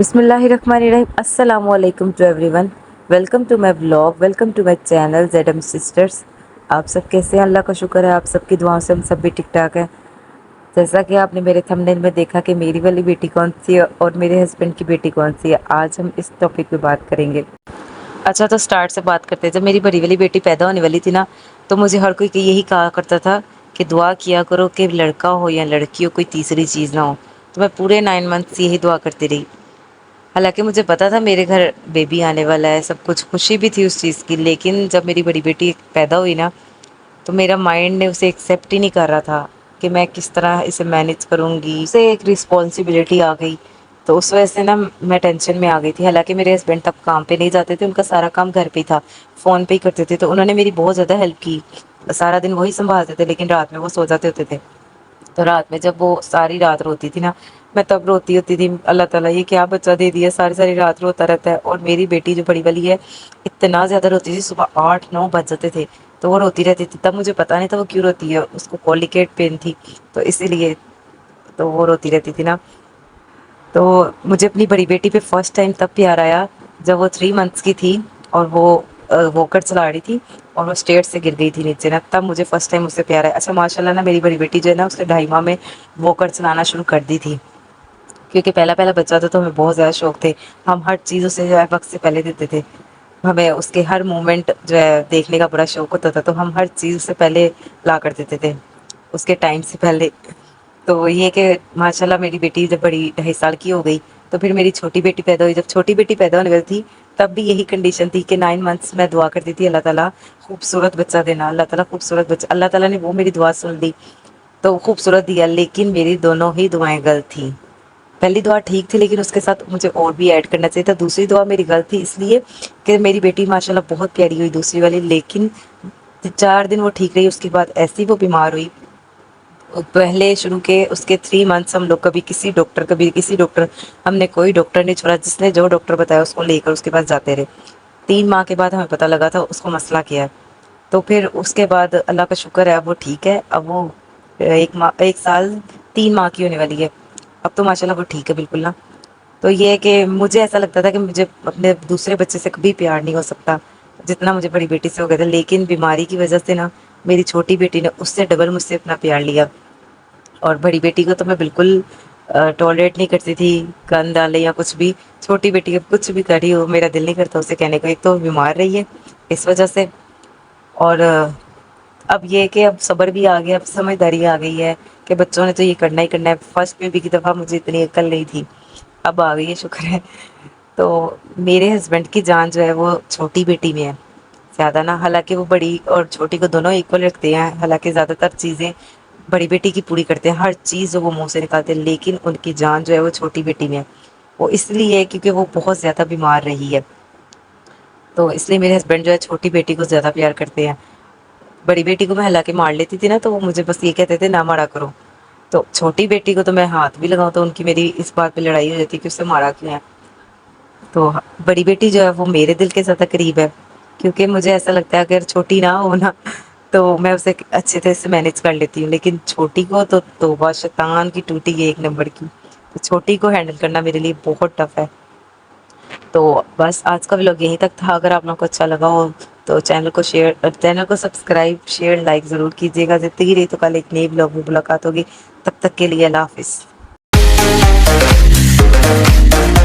बिस्मिल्लाहिर्रहमानिर्रहीम। अस्सलाम वालेकुम to everyone. Welcome to my blog, welcome to my channel जेडम सिस्टर्स। आप सब कैसे हैं? अल्लाह का शुक्र है, आप सबकी दुआओं से हम सब भी ठीक ठाक हैं। जैसा कि आपने मेरे थंबनेल में देखा कि मेरी वाली बेटी कौन सी है और मेरे हस्बैंड की बेटी कौन सी है, आज हम इस टॉपिक पे बात करेंगे। अच्छा, तो स्टार्ट से बात करते हैं। जब मेरी बड़ी वाली बेटी पैदा होने वाली थी ना, तो मुझे हर कोई यही कहा करता था कि दुआ किया करो कि लड़का हो या लड़की हो, कोई तीसरी चीज़ ना हो। तो मैं पूरे 9 मंथ्स यही दुआ करती रही। हालांकि मुझे पता था मेरे घर बेबी आने वाला है, सब कुछ खुशी भी थी उस चीज़ की, लेकिन जब मेरी बड़ी बेटी पैदा हुई ना, तो मेरा माइंड ने उसे एक्सेप्ट ही नहीं कर रहा था कि मैं किस तरह इसे मैनेज करूँगी। उसे एक रिस्पॉन्सिबिलिटी आ गई, तो उस वजह से ना मैं टेंशन में आ गई थी। हालांकि मेरे हस्बैंड तब काम पे नहीं जाते थे, उनका सारा काम घर पे ही था, फ़ोन पे ही करते थे, तो उन्होंने मेरी बहुत ज़्यादा हेल्प की। सारा दिन वही संभालते थे, लेकिन रात में वो सो जाते होते थे। तो रात में जब वो सारी रात रोती थी ना, मैं तब रोती होती थी, अल्लाह ताला ये क्या बच्चा दे दिया, सारी सारी रात रोता रहता है। और मेरी बेटी जो बड़ी वाली है, इतना ज़्यादा रोती थी, सुबह 8-9 बज जाते थे तो वो रोती रहती थी। तब मुझे पता नहीं था वो क्यों रोती है, उसको कॉलिकेट पेन थी, तो इसीलिए तो वो रोती रहती थी ना। तो मुझे अपनी बड़ी बेटी पे फर्स्ट टाइम तब प्यार आया जब वो 3 मंथ्स की थी और वो वॉकर चला रही थी और वो स्टेयर से गिर गई थी नीचे ना, तब मुझे फर्स्ट टाइम उससे प्यार आया। अच्छा माशाल्लाह ना, मेरी बड़ी बेटी जो है ना, उसने 2.5 माह में वॉकर चलाना शुरू कर दी थी, क्योंकि पहला पहला बच्चा था तो हमें बहुत ज़्यादा शौक थे। हम हर चीज़ उसे जो है वक्त से पहले देते थे। हमें उसके हर मोमेंट जो है देखने का बड़ा शौक होता था, तो हम हर चीज़ से पहले ला कर देते थे, उसके टाइम से पहले। तो ये कि माशाल्लाह मेरी बेटी जब बड़ी 2.5 साल की हो गई, तो फिर मेरी छोटी बेटी पैदा हुई। जब छोटी बेटी पैदा होने वाली थी, तब भी यही कंडीशन थी कि 9 मंथ्स मैं दुआ करती थी, अल्लाह ताला खूबसूरत बच्चा देना, अल्लाह ताला खूबसूरत बच्चा। अल्लाह ताला ने वो मेरी दुआ सुन ली, तो खूबसूरत दिया। लेकिन मेरी दोनों ही दुआएं गलत थी। पहली दुआ ठीक थी, लेकिन उसके साथ मुझे और भी ऐड करना चाहिए था। दूसरी दुआ मेरी गलत थी इसलिए कि मेरी बेटी माशाल्लाह बहुत प्यारी हुई दूसरी वाली, लेकिन 4 दिन वो ठीक रही, उसके बाद ऐसी वो बीमार हुई। पहले शुरू के उसके 3 मंथ्स हम लोग कभी किसी डॉक्टर, हमने कोई डॉक्टर नहीं छोड़ा, जिसने जो डॉक्टर बताया उसको लेकर उसके पास जाते रहे। 3 माह के बाद हमें पता लगा था उसको मसला क्या है। तो फिर उसके बाद अल्लाह का शुक्र है, अब वो ठीक है। अब वो 1 साल 3 माह की होने वाली है। अब तो माशाल्लाह वो ठीक है बिल्कुल ना। तो ये है कि मुझे ऐसा लगता था कि मुझे अपने दूसरे बच्चे से कभी प्यार नहीं हो सकता जितना मुझे बड़ी बेटी से हो गया था, लेकिन बीमारी की वजह से ना मेरी छोटी बेटी ने उससे डबल मुझसे अपना प्यार लिया। और बड़ी बेटी को तो मैं बिल्कुल टॉलरेट नहीं करती थी, गंद डाले या कुछ भी। छोटी बेटी अब कुछ भी करी हो, मेरा दिल नहीं करता उसे कहने को। एक तो बीमार रही है इस वजह से, और अब ये है कि अब सब्र भी आ गया, अब समझदारी आ गई है कि बच्चों ने तो ये करना ही करना है। फर्स्ट बेबी की दफ़ा मुझे इतनी अक्ल नहीं थी, अब आ गई है, शुक्र है। तो मेरे हस्बैंड की जान जो है वो छोटी बेटी में है ज़्यादा ना। हालांकि वो बड़ी और छोटी को दोनों इक्वल रखते हैं, हालांकि ज़्यादातर चीज़ें बड़ी बेटी की पूरी करते हैं, हर चीज़ जो वो मुंह से निकालते हैं, लेकिन उनकी जान जो है वो छोटी बेटी में है। वो इसलिए है क्योंकि वो बहुत ज़्यादा बीमार रही है, तो इसलिए मेरे हस्बैंड जो है छोटी बेटी को ज़्यादा प्यार करते हैं। बड़ी बेटी को मैं हिला के मार लेती थी ना, तो वो मुझे बस ये कहते थे ना मारा करो। तो छोटी बेटी को तो मैं हाथ भी लगाऊं तो उनकी मेरी इस बात पे लड़ाई हो जाती है कि उससे मारा क्यों है। तो बड़ी बेटी जो है वो मेरे दिल के ज़्यादा करीब है, क्योंकि मुझे ऐसा लगता है अगर छोटी ना हो ना, तो मैं उसे अच्छे तरह से मैनेज कर लेती हूँ, लेकिन छोटी को तो तौबा, शैतान की टूटी है 1 नंबर की। तो छोटी को हैंडल करना मेरे लिए बहुत टफ है। तो बस आज का व्लॉग यहीं तक था। अगर आप लोगों को अच्छा लगा हो तो चैनल को सब्सक्राइब, शेयर, लाइक ज़रूर कीजिएगा। ज़िंदगी रही तो कल एक नई व्लॉग में मुलाकात होगी। तब तक के लिए अल्लाह हाफिज़।